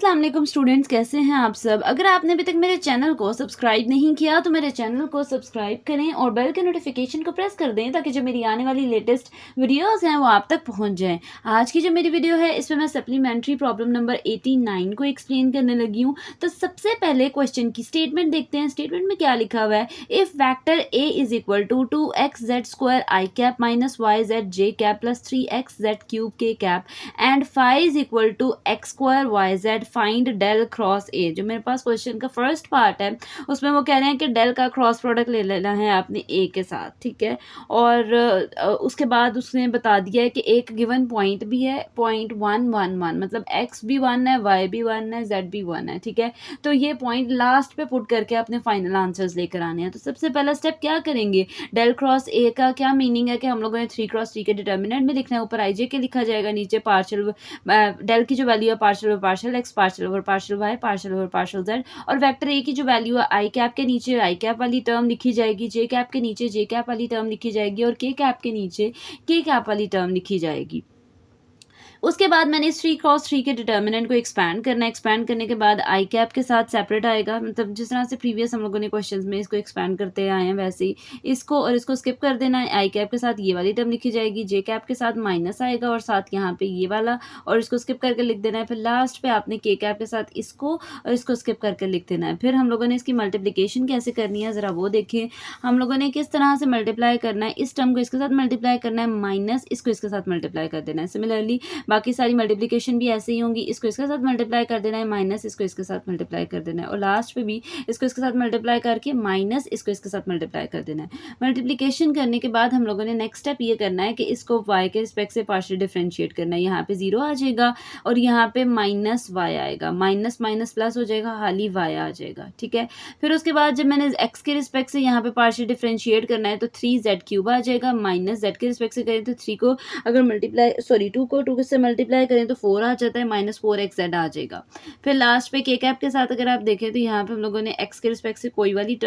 अस्सलाम वालेकुम स्टूडेंट्स, कैसे हैं आप सब। अगर आपने अभी तक मेरे चैनल को सब्सक्राइब नहीं किया तो मेरे चैनल को सब्सक्राइब करें और बेल के नोटिफिकेशन को प्रेस कर दें ताकि जो मेरी आने वाली लेटेस्ट वीडियोस हैं वो आप तक पहुंच जाएं। आज की जो मेरी वीडियो है इसमें मैं सप्लीमेंट्री प्रॉब्लम नंबर 89 को एक्सप्लेन करने लगी हूँ। तो सबसे पहले क्वेश्चन की स्टेटमेंट देखते हैं। स्टेटमेंट में क्या लिखा हुआ है। If vector A is equal to 2xz² i cap minus yz plus 3xz cube k cap and phi is equal to x² yz find del cross A. जो मेरे पास क्वेश्चन का फर्स्ट पार्ट है उसमें वो कह रहे हैं कि डेल का क्रॉस प्रोडक्ट ले लेना है आपने ए के साथ, ठीक है। और उसके बाद उसने बता दिया है कि एक गिवन पॉइंट भी है, पॉइंट 1 1 1, मतलब x भी 1 है, y भी 1 है, z भी 1 है, ठीक है। तो ये पॉइंट लास्ट पे पुट करके अपने फाइनल आंसर्स लेकर आने हैं। तो सबसे पहला स्टेप क्या करेंगे, डेल क्रॉस ए का क्या मीनिंग है कि हम लोगों ने 3x3 के डिटर्मिनेंट में लिखना है। ऊपर आई जे के लिखा जाएगा, नीचे पार्शियल डेल की जो वैल्यू है partial over partial x, partial over partial y, partial over partial z, और वेक्टर ए की जो वैल्यू है आई कैप के नीचे आई कैप वाली टर्म लिखी जाएगी, जे कैप के नीचे जे कैप वाली टर्म लिखी जाएगी और के कैप के नीचे के कैप वाली टर्म लिखी जाएगी। उसके बाद मैंने इस 3x3 के डिटर्मिनेंट को एक्सपैंड करना है। एक्सपैंड करने के बाद आई कैप के साथ सेपरेट आएगा, मतलब जिस तरह से प्रीवियस हम लोगों ने क्वेश्चंस में इसको एक्सपैंड करते आए हैं वैसे ही इसको और इसको स्किप कर देना है। आई कैप के साथ ये वाली टर्म लिखी जाएगी, जे कैप के साथ माइनस आएगा और साथ यहाँ पे ये वाला, और इसको स्किप करके लिख देना है। फिर लास्ट पे आपने के कैप के साथ इसको और इसको स्किप करके लिख देना है। फिर हम लोगों ने इसकी मल्टीप्लिकेशन कैसे करनी है ज़रा वो देखें। हम लोगों ने किस तरह से मल्टीप्लाई करना है, इस टर्म को इसके साथ मल्टीप्लाई करना है, माइनस इसको इसके साथ मल्टीप्लाई कर देना है। सिमिलरली बाकी सारी मल्टीप्लिकेशन भी ऐसे ही होंगी, इसको इसके साथ मल्टीप्लाई कर देना है, माइनस इसको इसके साथ मल्टीप्लाई कर देना है, और लास्ट पे भी इसको इसके साथ मल्टीप्लाई करके माइनस इसको इसके साथ मल्टीप्लाई कर देना है। मल्टीप्लिकेशन करने के बाद हम लोगों ने नेक्स्ट स्टेप ये करना है कि इसको y के रिस्पेक्ट से पार्शियल डिफरेंशिएट करना है। यहाँ पे 0 आ जाएगा और यहाँ पे माइनस y आएगा, माइनस माइनस प्लस हो जाएगा, हाली y आ जाएगा, ठीक है। फिर उसके बाद जब मैंने x के रिस्पेक्ट से यहाँ पे पार्शियल डिफरेंशिएट करना है तो 3z³ आ जाएगा, माइनस z के रिस्पेक्ट से करें तो 3 को अगर मल्टीप्लाई 2 को 2 से मल्टीप्लाई करें तो 4 आ जाता है, माइनस 4xz आ जाएगा। फिर लास्ट पे के कैप के साथ अगर आप देखें तो यहाँ पे हम लोगों ने x के रिस्पेक्ट से कोई वाली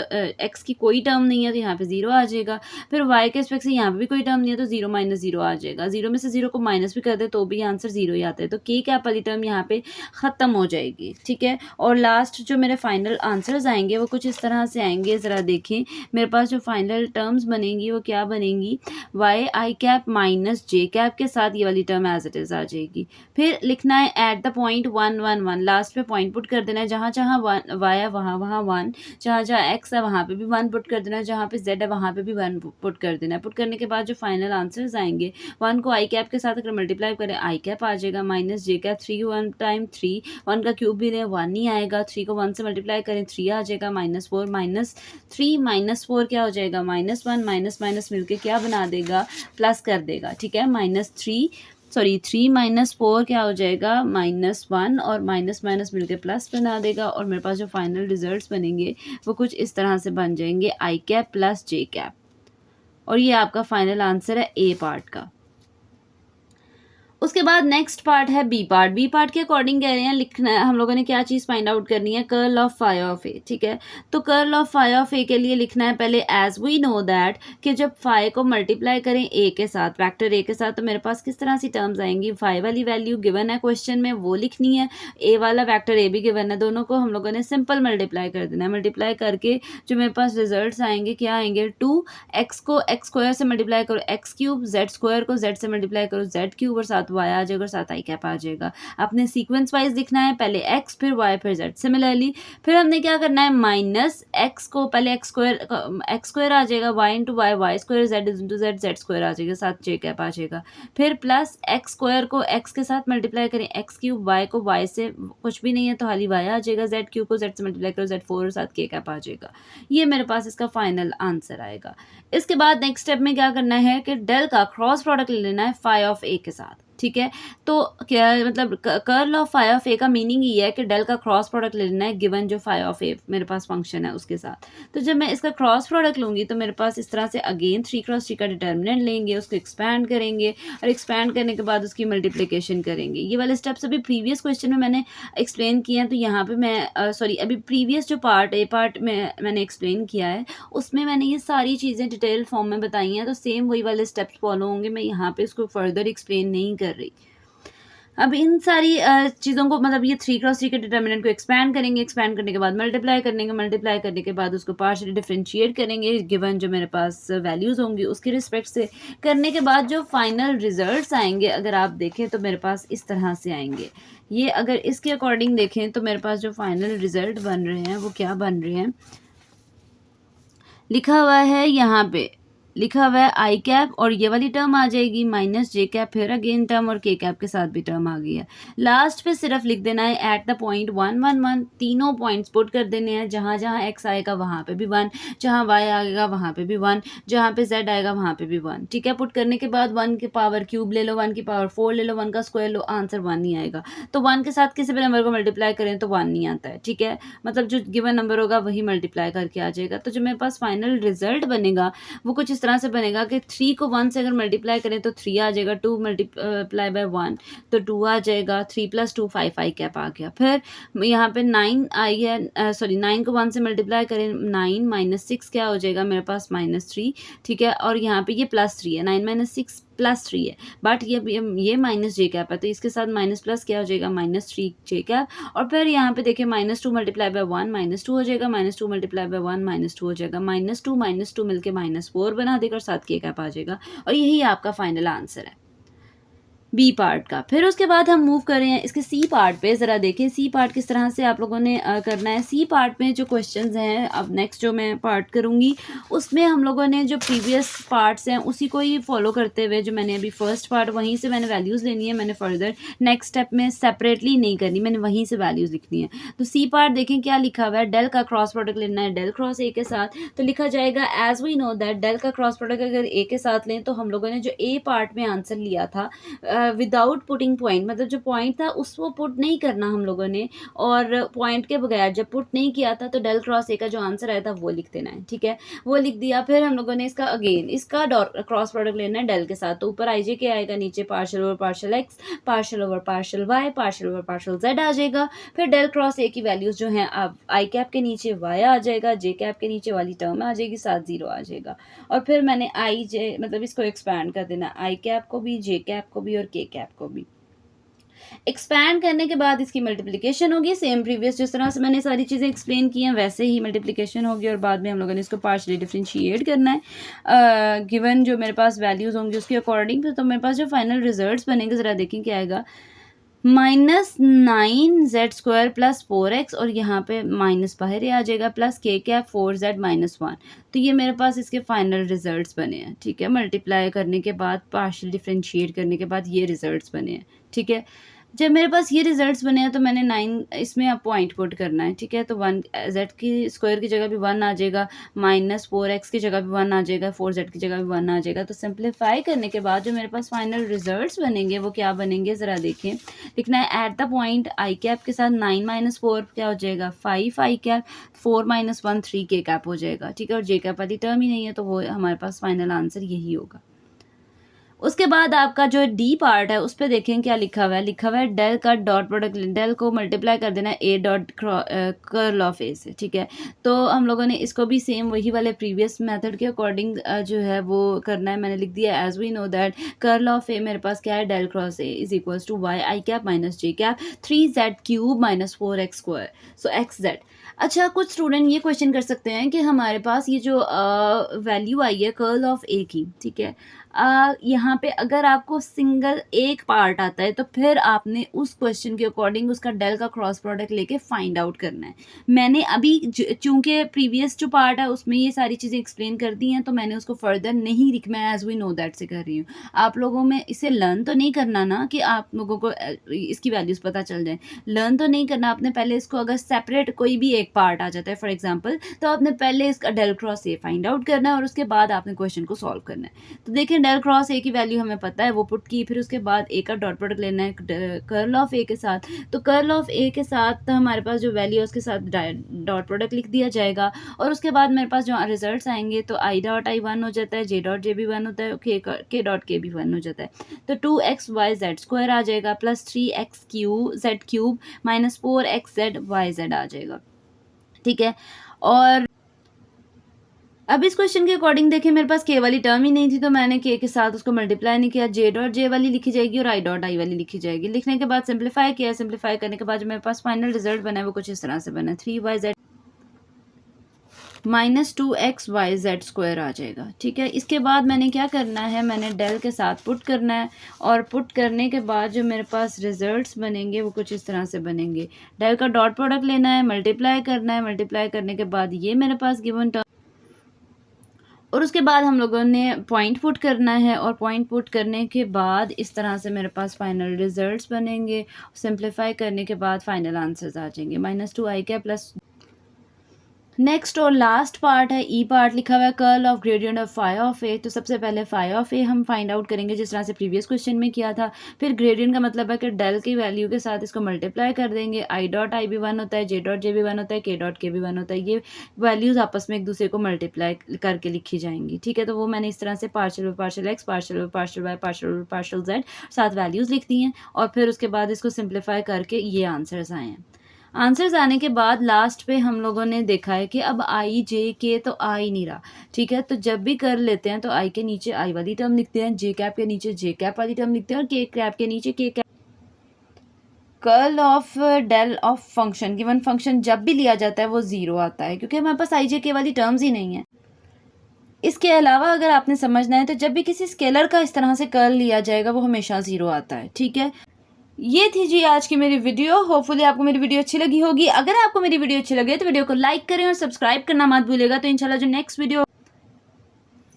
x की कोई टर्म नहीं है तो यहाँ पे 0 आ जाएगा। फिर y के रिस्पेक्ट से यहाँ पे भी कोई टर्म नहीं है तो 0 माइनस 0 आ जाएगा। 0 में से 0 को माइनस भी कर दे तो भी आंसर 0 ही आता है। तो के कैप वाली टर्म यहाँ पे ख़त्म हो जाएगी, ठीक है। और लास्ट जो मेरे फाइनल आंसर्स आएंगे वो कुछ इस तरह से आएंगे, ज़रा देखें। मेरे पास जो फाइनल टर्म्स बनेंगी वो क्या बनेंगी, y आई कैप माइनस जे कैप के साथ ये वाली टर्म एज इट इज़ आ जाएगी। फिर लिखना है एट द पॉइंट 1 1 1, लास्ट पे पॉइंट पुट कर देना है। जहाँ जहाँ y है वहाँ वहाँ 1, जहाँ जहाँ x है वहाँ पे भी 1 पुट कर देना है, जहाँ पे z है वहाँ पे भी 1 पुट कर देना है। पुट करने के बाद जो फाइनल आंसर्स आएंगे 1 को आई कैप के साथ अगर मल्टीप्लाई करें आई कैप आ जाएगा, माइनस जे कैप 3 1 टाइम 3, 1 का क्यूब भी लें 1 ही आएगा। 3 को 1 से मल्टीप्लाई करें 3 आ जाएगा, माइनस 4 माइनस 3 माइनस 4 क्या हो जाएगा, माइनस 1, माइनस माइनस मिलके क्या बना देगा, प्लस कर देगा, ठीक है। 3 माइनस 4 क्या हो जाएगा, -1, और माइनस माइनस मिलकर प्लस बना देगा। और मेरे पास जो फाइनल रिजल्ट्स बनेंगे वो कुछ इस तरह से बन जाएंगे, आई कैप प्लस जे कैप, और ये आपका फाइनल आंसर है ए पार्ट का। उसके बाद नेक्स्ट पार्ट है बी पार्ट। बी पार्ट के अकॉर्डिंग कह रहे हैं लिखना है, हम लोगों ने क्या चीज़ फाइंड आउट करनी है, कर्ल ऑफ फाई ऑफ ए, ठीक है। तो कर्ल ऑफ फाई ऑफ ए के लिए लिखना है पहले, एज वी नो दैट कि जब फाई को मल्टीप्लाई करें ए के साथ, वेक्टर ए के साथ, तो मेरे पास किस तरह सी टर्म्स आएंगी। फाई वाली वैल्यू गिवन है क्वेश्चन में वो लिखनी है, ए वाला वेक्टर ए भी गिवन है, दोनों को हम लोगों ने सिंपल मल्टीप्लाई कर देना है। मल्टीप्लाई करके जो मेरे पास रिजल्ट आएंगे क्या आएंगे, 2x को x² से मल्टीप्लाई करो x³ z² को z से मल्टीप्लाई करो z³ और साथ y आ जाएगा और साथ आई कैप आ जाएगा। आपने सीक्वेंस वाइज लिखना है, पहले x फिर y फिर z। सिमिलरली फिर हमने क्या करना है, माइनस x को पहले x² आ जाएगा, y into y y² z into z z² आ जाएगा, साथ j कैप आ जाएगा। फिर प्लस x² को x के साथ मल्टीप्लाई करें x³ y को y से कुछ भी नहीं है तो खाली y आ जाएगा, z³ को z से मल्टीप्लाई करो z4 और साथ k कैप आ जाएगा। ये मेरे पास इसका फाइनल आंसर आएगा। इसके बाद नेक्स्ट स्टेप में क्या करना है कि डेल का क्रॉस प्रोडक्ट ले लेना है फाई ऑफ ए के साथ, ठीक है। तो क्या मतलब कर्ल ऑफ फाई ऑफ ए का मीनिंग ये है कि डेल का क्रॉस प्रोडक्ट ले लेना है गिवन जो फाई ऑफ ए मेरे पास फंक्शन है उसके साथ। तो जब मैं इसका क्रॉस प्रोडक्ट लूँगी तो मेरे पास इस तरह से अगेन 3x3 का डिटर्मिनेंट लेंगे, उसको एक्सपैंड करेंगे और एक्सपैंड करने के बाद उसकी मल्टीप्लिकेशन करेंगे। ये वाले स्टेप्स अभी प्रीवियस क्वेश्चन में मैंने एक्सप्लेन किए हैं, तो यहाँ पर मैं अभी प्रीवियस जो पार्ट ए पार्ट में मैंने एक्सप्लेन किया है उसमें मैंने ये सारी चीज़ें डिटेल फॉर्म में बताई हैं, तो सेम वही वाले स्टेप्स फॉलो होंगे। मैं यहाँ पर इसको फर्दर एक्सप्लेन नहीं कर रही। अब इन सारी चीज़ों को मतलब ये 3x3 के डिटर्मिनेंट को एक्सपैंड करेंगे, एक्सपैंड करने के बाद मल्टीप्लाई करेंगे, मल्टीप्लाई करने के बाद उसको पार्शियली डिफरेंशिएट करेंगे गिवन जो मेरे पास वैल्यूज़ होंगी उसके रिस्पेक्ट से। करने के बाद जो फाइनल रिजल्ट्स आएंगे अगर आप देखें तो मेरे पास इस तरह से आएंगे। ये अगर इसके अकॉर्डिंग देखें तो मेरे पास जो फाइनल रिजल्ट बन रहे हैं वो क्या बन रहे हैं, लिखा हुआ है यहाँ पे, लिखा हुआ है आई कैप और ये वाली टर्म आ जाएगी माइनस जे कैप, फिर अगेन टर्म और के कैप के साथ भी टर्म आ गई है। लास्ट पे सिर्फ लिख देना है एट द पॉइंट 1 1 1, तीनों पॉइंट्स पुट कर देने हैं। जहाँ जहाँ एक्स आएगा वहाँ पे भी 1, जहाँ वाई आएगा वहाँ पे भी 1, जहाँ पे जेड आएगा वहाँ पे भी 1। ठीक है, पुट करने के बाद 1 की पावर क्यूब ले लो, 1 की पावर 4 ले लो, 1 का स्क्वायर लो, आंसर 1 नहीं आएगा। तो 1 के साथ किसी भी नंबर को मल्टीप्लाई करें तो 1 नहीं आता है। ठीक है, मतलब जो गिवन नंबर होगा वही मल्टीप्लाई करके आ जाएगा। तो जो मेरे पास फाइनल रिजल्ट बनेगा वो कुछ इस तरह से बनेगा कि 3 को 1 से अगर मल्टीप्लाई करें तो 3 आ जाएगा, 2 मल्टीप्लाई बाय 1 तो 2 आ जाएगा, 3 + 2 5 आई कैप आ गया। फिर यहाँ पे 9 आई है, सॉरी 9 को 1 से मल्टीप्लाई करें 9 - 6 क्या हो जाएगा मेरे पास -3। ठीक है, और यहाँ पे ये +3 है, 9 - 6 +3 है, बट ये माइनस जे कैप है तो इसके साथ माइनस प्लस क्या हो जाएगा -3 जे कैप। और फिर यहाँ पे देखिए -2 मल्टीप्लाई बाय 1 -2 हो जाएगा, -2 मल्टीप्लाई बाय 1 -2 हो जाएगा, -2 मिलके -4 बना देगा और साथ के कैप आ जाएगा। और यही आपका फाइनल आंसर है बी पार्ट का। फिर उसके बाद हम मूव कर रहे हैं इसके सी पार्ट पे। ज़रा देखें सी पार्ट किस तरह से आप लोगों ने करना है। सी पार्ट में जो क्वेश्चंस हैं, अब नेक्स्ट जो मैं पार्ट करूँगी उसमें हम लोगों ने जो प्रीवियस पार्ट्स हैं उसी को ही फॉलो करते हुए, जो मैंने अभी फर्स्ट पार्ट वहीं से मैंने वैल्यूज़ लेनी है, मैंने फर्दर नेक्स्ट स्टेप में सेपरेटली नहीं करनी, मैंने वहीं से वैल्यूज़ लिखनी है। तो सी पार्ट देखें क्या लिखा हुआ है, डेल का क्रॉस प्रोडक्ट लेना है डेल क्रॉस ए के साथ। तो लिखा जाएगा as we know that del का क्रॉस प्रोडक्ट अगर ए के साथ लें तो हम लोगों ने जो ए पार्ट में आंसर लिया था विदाउट पुटिंग पॉइंट, मतलब जो पॉइंट था उसको पुट नहीं करना हम लोगों ने, और पॉइंट के बगैर जब पुट नहीं किया था तो डेल क्रॉस ए का जो आंसर आया था वो लिख देना है। ठीक है, वो लिख दिया। फिर हम लोगों ने इसका अगेन इसका क्रॉस प्रोडक्ट लेना है डेल के साथ। तो ऊपर आई जे के आएगा, नीचे partial over partial x, partial over partial y, partial over partial z आ जाएगा। फिर डेल क्रॉस ए की वैल्यूज जो हैं अब आई कैप के नीचे वाई आ जाएगा, जे कैप के नीचे वाली टर्म आ जाएगी, साथ 0 आ जाएगा। और फिर मैंने आई जे मतलब इसको एक्सपैंड कर देना, आई कैप को भी, जे कैप को भी और के कैप को भी। एक्सपैंड करने के बाद इसकी मल्टीप्लिकेशन होगी, सेम प्रीवियस जिस तरह से मैंने सारी चीज़ें एक्सप्लेन की हैं वैसे ही मल्टीप्लिकेशन होगी। और बाद में हम लोगों ने इसको पार्शियली डिफरेंशिएट करना है गिवन जो मेरे पास वैल्यूज़ होंगी उसके अकॉर्डिंग। तो मेरे पास जो फाइनल रिजल्ट्स बनेंगे ज़रा देखें क्या आएगा, -9z² + 4x और यहाँ पे माइनस बाहर ही आ जाएगा, प्लस के कैप 4z - 1। तो ये मेरे पास इसके फाइनल रिजल्ट्स बने हैं। ठीक है, मल्टीप्लाई करने के बाद पार्शियल डिफरेंशिएट करने के बाद ये रिजल्ट्स बने हैं। ठीक है, जब मेरे पास ये रिजल्ट्स बने हैं तो मैंने 9 इसमें अब पॉइंट पुट करना है। ठीक है, तो 1 z की स्क्वायर की जगह भी 1 आ जाएगा, -4x की जगह भी 1 आ जाएगा, 4z की जगह भी 1 आ जाएगा। तो सिंप्लीफाई करने के बाद जो मेरे पास फाइनल रिजल्ट्स बनेंगे वो क्या बनेंगे ज़रा देखें। लिखना है at the point I cap के साथ 9 - 4 क्या हो जाएगा 5 आई कैप, 4 - 1 3 के कैप हो जाएगा। ठीक है, और जे कैप वाली टर्म ही नहीं है तो वो हमारे पास फाइनल आंसर यही होगा। उसके बाद आपका जो डी पार्ट है उस पे देखें क्या लिखा हुआ है, लिखा हुआ है डेल का डॉट प्रोडक्ट, डेल को मल्टीप्लाई कर देना है ए डॉट कर्ल ऑफ ए से। ठीक है, तो हम लोगों ने इसको भी सेम वही वाले प्रीवियस मेथड के अकॉर्डिंग जो है वो करना है। मैंने लिख दिया as we know that curl of A मेरे पास क्या है, del cross A is equals to y i cap minus j cap 3z³ - 4x², so x z. अच्छा, कुछ स्टूडेंट ये क्वेश्चन कर सकते हैं कि हमारे पास ये जो वैल्यू आई है कर्ल ऑफ ए की, ठीक है, यहाँ पे अगर आपको सिंगल एक पार्ट आता है तो फिर आपने उस क्वेश्चन के अकॉर्डिंग उसका डेल का क्रॉस प्रोडक्ट लेके फाइंड आउट करना है। मैंने अभी चूंकि प्रीवियस जो पार्ट है उसमें ये सारी चीज़ें एक्सप्लेन कर दी हैं तो मैंने उसको फर्दर नहीं मैं एज वी नो दैट से कर रही हूँ। आप लोगों में इसे लर्न तो नहीं करना ना कि आप लोगों को इसकी वैल्यूज़ पता चल जाए, लर्न तो नहीं करना आपने। पहले इसको अगर सेपरेट कोई भी एक पार्ट आ जाता है फॉर एग्जाम्पल, तो आपने पहले इसका del cross A find out करना है और उसके बाद आपने क्वेश्चन को सॉल्व करना है। तो देखें डेल क्रॉस ए की वैल्यू हमें पता है वो पुट की, फिर उसके बाद ए का डॉट प्रोडक्ट लेना है कर्ल ऑफ ए के साथ। तो कर्ल ऑफ ए के साथ हमारे पास जो वैल्यू है उसके साथ डॉट प्रोडक्ट लिख दिया जाएगा और उसके बाद मेरे पास जो रिजल्ट्स आएंगे तो आई डॉट आई 1 हो जाता है, जे डॉट जे भी 1 होता है, के डॉट के भी 1 हो जाता है। तो 2xyz² आ जाएगा प्लस 3x³ माइनस 4xzyz आ जाएगा। ठीक है, और अब इस क्वेश्चन के अकॉर्डिंग देखिए मेरे पास के वाली टर्म ही नहीं थी, तो मैंने के साथ उसको मल्टीप्लाई नहीं किया। जे डॉट जे वाली लिखी जाएगी और आई डॉट आई वाली लिखी जाएगी। लिखने के बाद सिंप्लीफाई किया, सिंप्लीफाई करने के बाद जो मेरे पास फाइनल रिजल्ट बना है वो कुछ इस तरह से बना है, 3yz -2xyz² आ जाएगा। ठीक है, इसके बाद मैंने क्या करना है, मैंने डेल के साथ पुट करना है और पुट करने के बाद जो मेरे पास रिजल्ट्स बनेंगे वो कुछ इस तरह से बनेंगे। डेल का डॉट प्रोडक्ट लेना है, मल्टीप्लाई करना है, मल्टीप्लाई करने के बाद ये मेरे पास गिवन टर्म और उसके बाद हम लोगों ने पॉइंट पुट करना है और पॉइंट पुट करने के बाद इस तरह से मेरे पास फाइनल रिजल्ट्स बनेंगे। सिंप्लीफाई करने के बाद फाइनल आंसर्स आ जाएंगे -2i प्लस। नेक्स्ट और लास्ट पार्ट है ई पार्ट, लिखा हुआ है curl of gradient of phi of A. तो सबसे पहले फाई ऑफ ए हम फाइंड आउट करेंगे जिस तरह से प्रीवियस क्वेश्चन में किया था। फिर ग्रेडियंट का मतलब है कि डेल की वैल्यू के साथ इसको मल्टीप्लाई कर देंगे। आई डॉट आई भी 1 होता है, जे डॉट जे भी 1 होता है, के डॉट के भी 1 होता है। ये वैल्यूज़ आपस में एक दूसरे को मल्टीप्लाई करके लिखी जाएंगी। ठीक है, तो वो मैंने इस तरह से partial partial x, partial partial y, partial partial z 7 values लिख दी हैं और फिर उसके बाद इसको सिंप्लीफाई करके ये आंसर्स आए हैं। आंसर्स आने के बाद लास्ट पे हम लोगों ने देखा है कि अब आई जे के तो आ ही नहीं रहा। ठीक है, तो जब भी कर लेते हैं तो आई के नीचे आई वाली टर्म लिखते हैं, जे कैप के नीचे जे कैप वाली टर्म लिखते हैं और के कैप के नीचे के cap. Curl of del of function, given function जब भी लिया जाता है वो 0 आता है क्योंकि हमारे पास आई जे के वाली टर्म्स ही नहीं है। इसके अलावा अगर आपने समझना है तो जब भी किसी स्केलर का इस तरह से कर्ल लिया जाएगा वो हमेशा 0 आता है। ठीक है, ये थी जी आज की मेरी वीडियो। होपफुली आपको मेरी वीडियो अच्छी लगी होगी। अगर आपको मेरी वीडियो अच्छी लगे तो वीडियो को लाइक करें और सब्सक्राइब करना मत भूलिएगा। तो इंशाल्लाह जो next video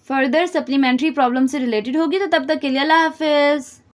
further supplementary problem से रिलेटेड होगी, तो तब तक के लिए अल्लाह हाफिज़।